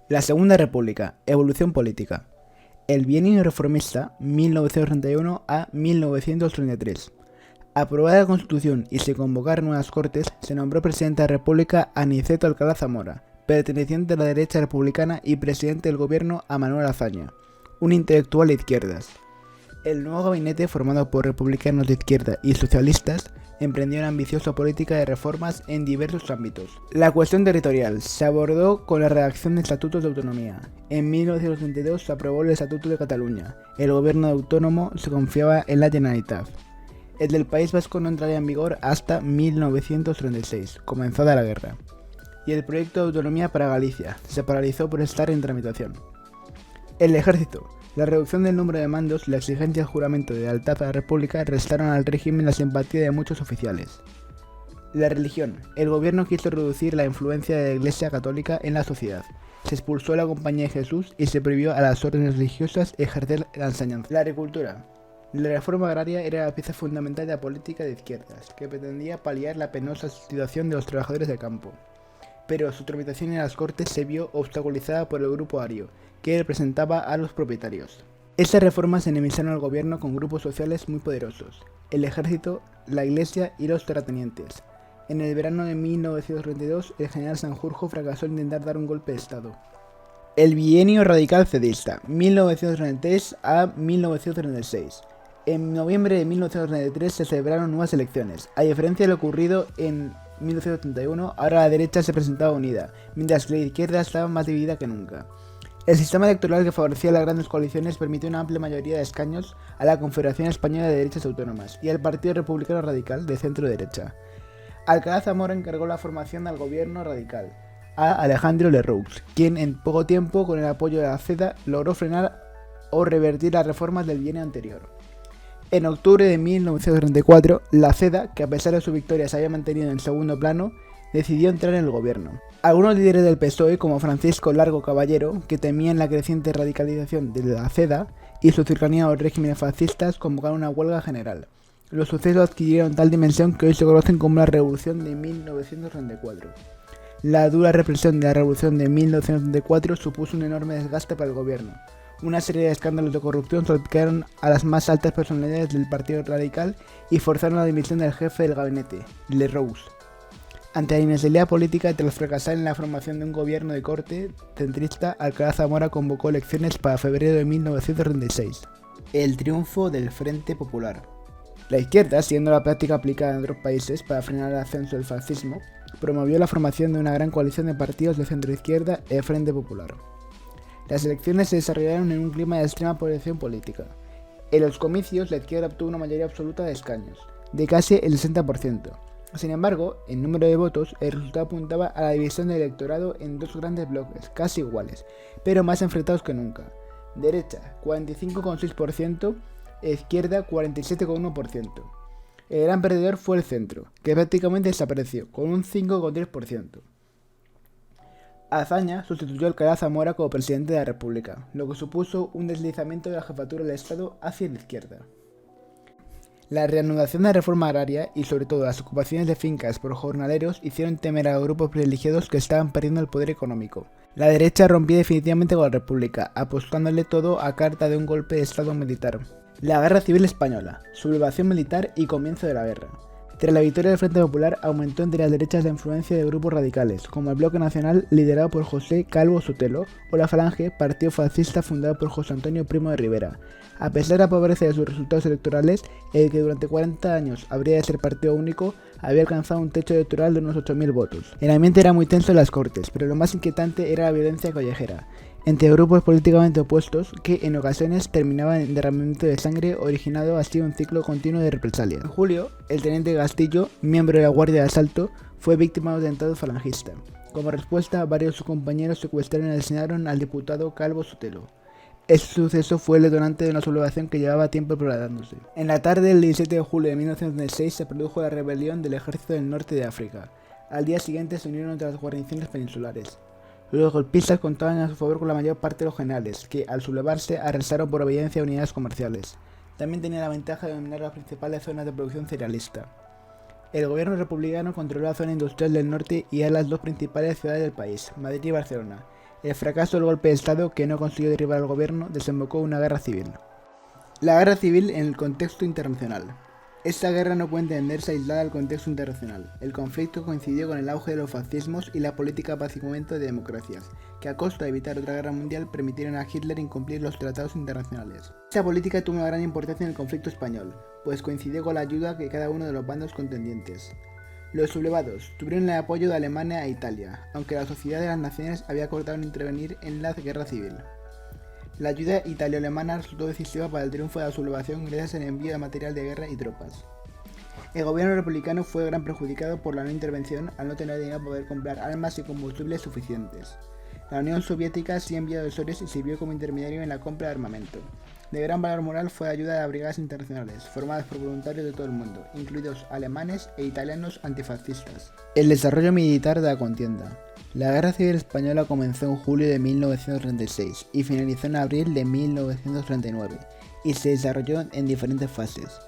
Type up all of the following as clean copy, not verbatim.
La Segunda República, evolución política. El bienio reformista 1931 a 1933. Aprobada la Constitución y se convocaron nuevas Cortes, se nombró presidente de la República a Aniceto Alcalá Zamora, perteneciente a la derecha republicana y presidente del gobierno a Manuel Azaña, un intelectual de izquierdas. El nuevo gabinete, formado por republicanos de izquierda y socialistas, emprendió una ambiciosa política de reformas en diversos ámbitos. La cuestión territorial se abordó con la redacción de estatutos de autonomía. En 1932 se aprobó el Estatuto de Cataluña. El gobierno autónomo se confiaba en la Generalitat. El del País Vasco no entraría en vigor hasta 1936, comenzada la guerra. Y el proyecto de autonomía para Galicia se paralizó por estar en tramitación. El ejército. La reducción del número de mandos y la exigencia del juramento de lealtad a la República restaron al régimen la simpatía de muchos oficiales. La religión. El gobierno quiso reducir la influencia de la Iglesia Católica en la sociedad. Se expulsó a la Compañía de Jesús y se prohibió a las órdenes religiosas ejercer la enseñanza. La agricultura. La reforma agraria era la pieza fundamental de la política de izquierdas, que pretendía paliar la penosa situación de los trabajadores de campo. Pero su tramitación en las Cortes se vio obstaculizada por el grupo ario, que representaba a los propietarios. Estas reformas enemistaron al gobierno con grupos sociales muy poderosos, el ejército, la iglesia y los terratenientes. En el verano de 1932, el general Sanjurjo fracasó en intentar dar un golpe de estado. El bienio radical cedista, 1933 a 1936. En noviembre de 1933 se celebraron nuevas elecciones. A diferencia de lo ocurrido en 1931, ahora la derecha se presentaba unida, mientras que la izquierda estaba más dividida que nunca. El sistema electoral que favorecía las grandes coaliciones permitió una amplia mayoría de escaños a la Confederación Española de Derechas Autónomas y al Partido Republicano Radical de centro-derecha. Alcalá Zamora encargó la formación del gobierno radical a Alejandro Lerroux, quien en poco tiempo, con el apoyo de la CEDA, logró frenar o revertir las reformas del bienio anterior. En octubre de 1934, la CEDA, que a pesar de su victoria se había mantenido en segundo plano, decidió entrar en el gobierno. Algunos líderes del PSOE, como Francisco Largo Caballero, que temían la creciente radicalización de la CEDA y su cercanía a los regímenes fascistas, convocaron una huelga general. Los sucesos adquirieron tal dimensión que hoy se conocen como la Revolución de 1934. La dura represión de la Revolución de 1934 supuso un enorme desgaste para el gobierno. Una serie de escándalos de corrupción salpicaron a las más altas personalidades del Partido Radical y forzaron la dimisión del jefe del gabinete, Lerroux. Ante la inestabilidad política tras fracasar en la formación de un gobierno de corte centrista, Alcalá Zamora convocó elecciones para febrero de 1936. El triunfo del Frente Popular. La izquierda, siguiendo la práctica aplicada en otros países para frenar el ascenso del fascismo, promovió la formación de una gran coalición de partidos de centroizquierda y el Frente Popular. Las elecciones se desarrollaron en un clima de extrema polarización política. En los comicios, la izquierda obtuvo una mayoría absoluta de escaños, de casi el 60%. Sin embargo, en número de votos, el resultado apuntaba a la división del electorado en dos grandes bloques, casi iguales, pero más enfrentados que nunca. Derecha, 45,6%, e izquierda, 47,1%. El gran perdedor fue el centro, que prácticamente desapareció, con un 5,3%. Azaña sustituyó a Alcalá Zamora como presidente de la República, lo que supuso un deslizamiento de la jefatura del Estado hacia la izquierda. La reanudación de la reforma agraria y sobre todo las ocupaciones de fincas por jornaleros hicieron temer a los grupos privilegiados que estaban perdiendo el poder económico. La derecha rompió definitivamente con la República, apostándole todo a carta de un golpe de Estado militar. La Guerra Civil Española, sublevación militar y comienzo de la guerra. Tras la victoria del Frente Popular, aumentó entre las derechas la influencia de grupos radicales, como el Bloque Nacional, liderado por José Calvo Sotelo, o la Falange, partido fascista fundado por José Antonio Primo de Rivera. A pesar de la pobreza de sus resultados electorales, el que durante 40 años habría de ser partido único, había alcanzado un techo electoral de unos 8.000 votos. El ambiente era muy tenso en las Cortes, pero lo más inquietante era la violencia callejera, entre grupos políticamente opuestos que en ocasiones terminaban en derramamiento de sangre, originado así un ciclo continuo de represalias. En julio, el teniente Castillo, miembro de la Guardia de Asalto, fue víctima de un atentado falangista. Como respuesta, varios de sus compañeros secuestraron y asesinaron al diputado Calvo Sotelo. Este suceso fue el detonante de una sublevación que llevaba tiempo programándose. En la tarde del 17 de julio de 1906 se produjo la rebelión del ejército del norte de África. Al día siguiente se unieron otras guarniciones peninsulares. Los golpistas contaban a su favor con la mayor parte de los generales, que al sublevarse arrestaron por obediencia a unidades comerciales. También tenía la ventaja de dominar las principales zonas de producción cerealista. El gobierno republicano controló la zona industrial del norte y a las dos principales ciudades del país, Madrid y Barcelona. El fracaso del golpe de Estado, que no consiguió derribar al gobierno, desembocó en una guerra civil. La guerra civil en el contexto internacional. Esta guerra no puede entenderse aislada del contexto internacional. El conflicto coincidió con el auge de los fascismos y la política de apaciguamiento de democracias, que a costa de evitar otra guerra mundial permitieron a Hitler incumplir los tratados internacionales. Esta política tuvo una gran importancia en el conflicto español, pues coincidió con la ayuda que cada uno de los bandos contendientes. Los sublevados tuvieron el apoyo de Alemania e Italia, aunque la Sociedad de las Naciones había acordado intervenir en la guerra civil. La ayuda italo-alemana resultó decisiva para el triunfo de la sublevación gracias al envío de material de guerra y tropas. El gobierno republicano fue gran perjudicado por la no intervención al no tener dinero para poder comprar armas y combustibles suficientes. La Unión Soviética sí envió asesores y sirvió como intermediario en la compra de armamento. De gran valor moral fue la ayuda de brigadas internacionales, formadas por voluntarios de todo el mundo, incluidos alemanes e italianos antifascistas. El desarrollo militar de la contienda. La Guerra Civil Española comenzó en julio de 1936 y finalizó en abril de 1939 y se desarrolló en diferentes fases.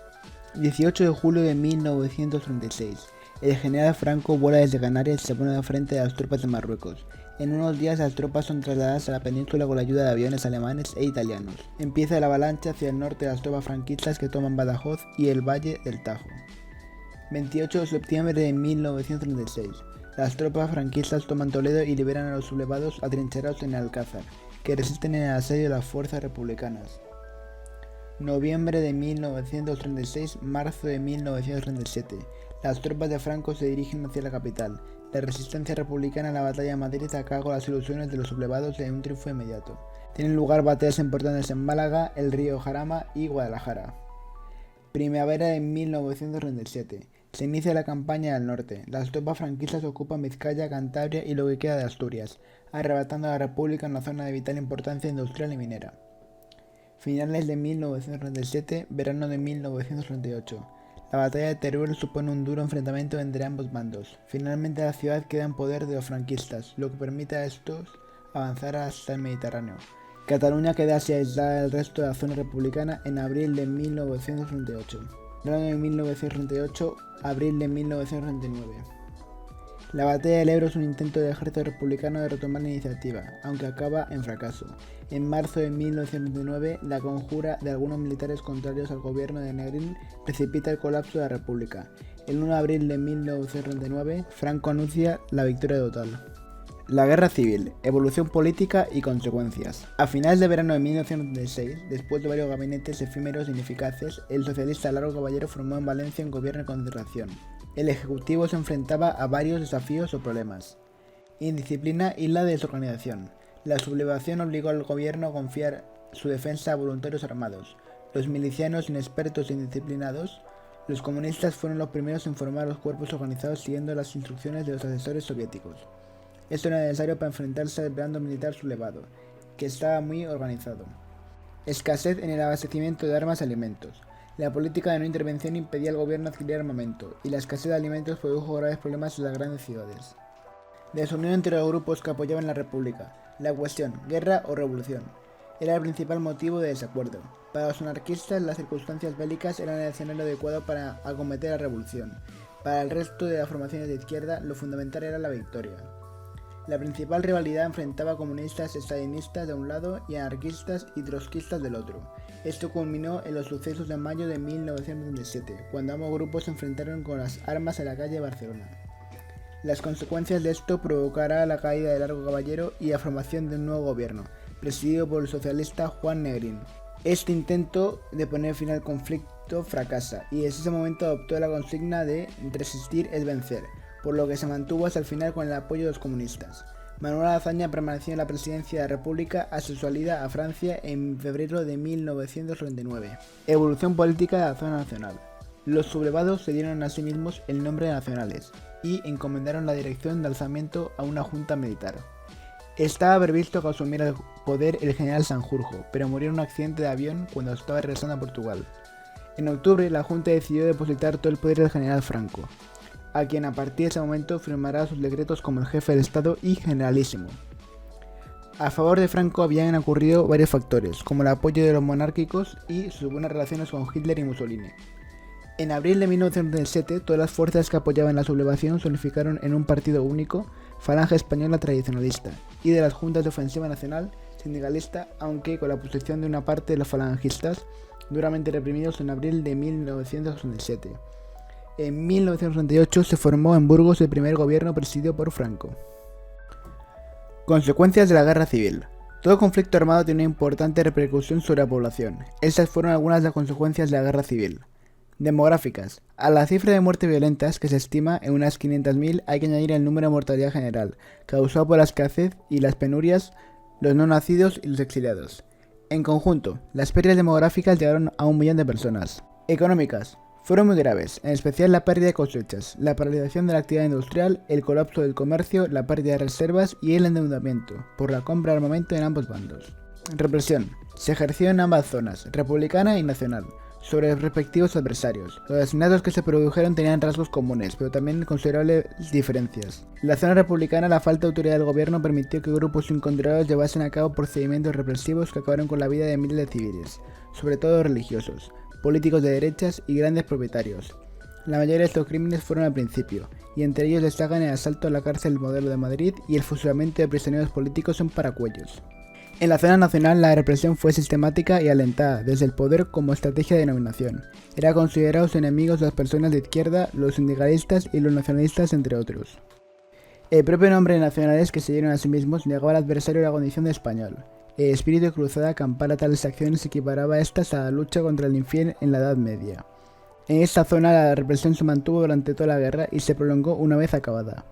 18 de julio de 1936, el general Franco vuela desde Canarias y se pone al frente de las tropas de Marruecos. En unos días las tropas son trasladadas a la península con la ayuda de aviones alemanes e italianos. Empieza la avalancha hacia el norte de las tropas franquistas que toman Badajoz y el Valle del Tajo. 28 de septiembre de 1936. Las tropas franquistas toman Toledo y liberan a los sublevados atrincherados en Alcázar, que resisten en el asedio de las fuerzas republicanas. Noviembre de 1936, marzo de 1937. Las tropas de Franco se dirigen hacia la capital. La resistencia republicana en la batalla de Madrid acabó las ilusiones de los sublevados de un triunfo inmediato. Tienen lugar batallas importantes en Málaga, el río Jarama y Guadalajara. Primavera de 1937. Se inicia la campaña al norte. Las tropas franquistas ocupan Vizcaya, Cantabria y lo que queda de Asturias, arrebatando a la República una zona de vital importancia industrial y minera. Finales de 1937, verano de 1938. La batalla de Teruel supone un duro enfrentamiento entre ambos bandos. Finalmente la ciudad queda en poder de los franquistas, lo que permite a estos avanzar hasta el Mediterráneo. Cataluña queda así aislada del resto de la zona republicana en abril de 1938. Verano de 1938, abril de 1939. La batalla del Ebro es un intento del ejército republicano de retomar la iniciativa, aunque acaba en fracaso. En marzo de 1939, la conjura de algunos militares contrarios al gobierno de Negrín precipita el colapso de la República. El 1 de abril de 1939, Franco anuncia la victoria total. La Guerra Civil, evolución política y consecuencias. A finales de verano de 1936, después de varios gabinetes efímeros e ineficaces, el socialista Largo Caballero formó en Valencia un gobierno de concertación. El ejecutivo se enfrentaba a varios desafíos o problemas. Indisciplina y la desorganización. La sublevación obligó al gobierno a confiar su defensa a voluntarios armados. Los milicianos inexpertos e indisciplinados. Los comunistas fueron los primeros en formar los cuerpos organizados siguiendo las instrucciones de los asesores soviéticos. Esto era necesario para enfrentarse al bando militar sublevado, que estaba muy organizado. Escasez en el abastecimiento de armas y alimentos. La política de no intervención impedía al gobierno adquirir armamento, y la escasez de alimentos produjo graves problemas en las grandes ciudades. Desunión entre los grupos que apoyaban la República. La cuestión, guerra o revolución, era el principal motivo de desacuerdo. Para los anarquistas, las circunstancias bélicas eran el escenario adecuado para acometer la revolución. Para el resto de las formaciones de izquierda, lo fundamental era la victoria. La principal rivalidad enfrentaba a comunistas estalinistas de un lado y anarquistas y trotskistas del otro. Esto culminó en los sucesos de mayo de 1937, cuando ambos grupos se enfrentaron con las armas en la calle de Barcelona. Las consecuencias de esto provocará la caída de Largo Caballero y la formación de un nuevo gobierno, presidido por el socialista Juan Negrín. Este intento de poner fin al conflicto fracasa, y desde ese momento adoptó la consigna de resistir es vencer, por lo que se mantuvo hasta el final con el apoyo de los comunistas. Manuel Azaña permaneció en la presidencia de la República hasta su salida a Francia en febrero de 1939. Evolución política de la zona nacional. Los sublevados se dieron a sí mismos el nombre de nacionales y encomendaron la dirección de alzamiento a una junta militar. Estaba previsto que asumiera el poder el general Sanjurjo, pero murió en un accidente de avión cuando estaba regresando a Portugal. En octubre, la junta decidió depositar todo el poder al general Franco, a quien a partir de ese momento firmará sus decretos como el jefe del Estado y generalísimo. A favor de Franco habían ocurrido varios factores, como el apoyo de los monárquicos y sus buenas relaciones con Hitler y Mussolini. En abril de 1937, todas las fuerzas que apoyaban la sublevación se unificaron en un partido único Falange Española Tradicionalista, y de las Juntas de Ofensiva Nacional Sindicalista, aunque con la oposición de una parte de los falangistas, duramente reprimidos en abril de 1967. En 1968 se formó en Burgos el primer gobierno presidido por Franco. Consecuencias de la Guerra Civil. Todo conflicto armado tiene una importante repercusión sobre la población. Estas fueron algunas de las consecuencias de la Guerra Civil. Demográficas. A la cifra de muertes violentas, que se estima en unas 500.000, hay que añadir el número de mortalidad general, causado por la escasez y las penurias, los no nacidos y los exiliados. En conjunto, las pérdidas demográficas llegaron a 1 millón de personas. Económicas. Fueron muy graves, en especial la pérdida de cosechas, la paralización de la actividad industrial, el colapso del comercio, la pérdida de reservas y el endeudamiento, por la compra de armamento en ambos bandos. Represión. Se ejerció en ambas zonas, republicana y nacional, sobre los respectivos adversarios. Los asesinatos que se produjeron tenían rasgos comunes, pero también considerables diferencias. En la zona republicana, la falta de autoridad del gobierno permitió que grupos incontrolados llevasen a cabo procedimientos represivos que acabaron con la vida de miles de civiles, sobre todo religiosos, políticos de derechas y grandes propietarios. La mayoría de estos crímenes fueron al principio, y entre ellos destacan el asalto a la cárcel Modelo de Madrid y el fusilamiento de prisioneros políticos en Paracuellos. En la zona nacional, la represión fue sistemática y alentada desde el poder como estrategia de dominación. Eran considerados enemigos las personas de izquierda, los sindicalistas y los nacionalistas, entre otros. El propio nombre de nacionales que se dieron a sí mismos negaba al adversario la condición de español. El espíritu de cruzada que ampara tales acciones equiparaba a estas a la lucha contra el infiel en la Edad Media. En esta zona la represión se mantuvo durante toda la guerra y se prolongó una vez acabada.